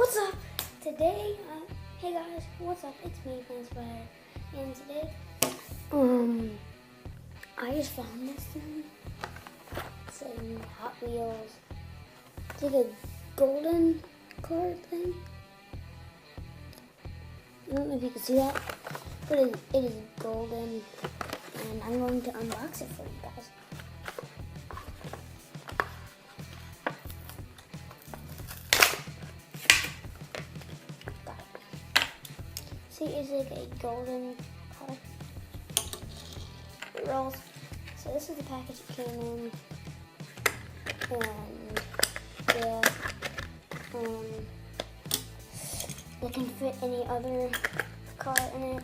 What's up? Today, hey guys, what's up? It's me, Fanspire, and today, I just found this thing. It's a Hot Wheels. It's like a golden card thing. I don't know if you can see that, but it is golden, and I'm going to unbox it for you guys. See, it's like a golden color. It rolls. So this is the package it came in, and yeah, it can fit any other car in it,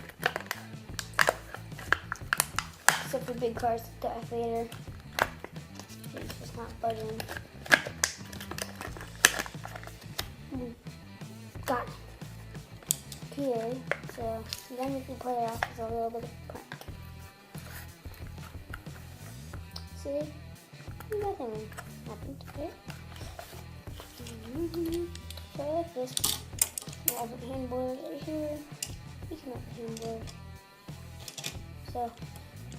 except for big cars, the Darth Vader. It's just not budging. Got it. Here, so then we can play it off as a little bit of a prank. See? Nothing happened, okay? So I like this. I have a handboard right here. You can have a handboard. So,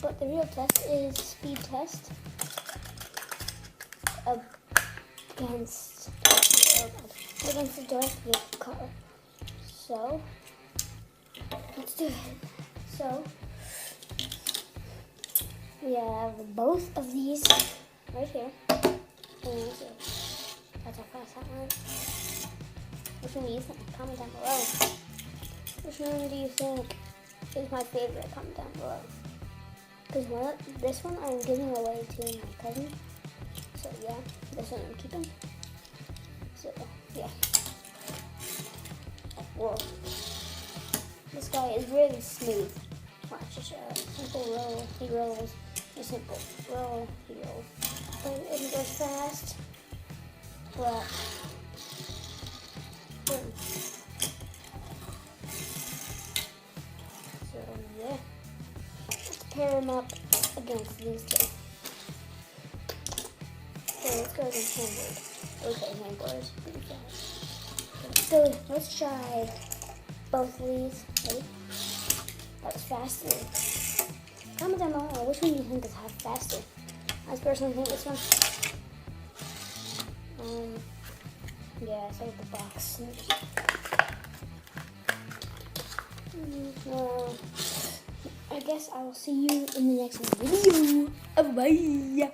but the real test is speed test against the Darth Vader car. So, let's do it. So, we have both of these right here. And that's how fast that went. Which one do you think? Comment down below. Which one do you think is my favorite? Comment down below. Because this one I'm giving away to my cousin. So yeah, this one I'm keeping. So yeah. Whoa. This guy is really smooth. Watch, just a simple roll, he rolls. A simple roll, he rolls. But it goes fast. But, boom. So, yeah. Let's pair him up against these two. So, let's go against handboard. Okay, handboard. Pretty fast. So, let's try both of these. Ready? That was faster. Comment down below which one you think is faster. I personally think this one. Yeah, it's like the box. Well, I guess I will see you in the next video. Bye.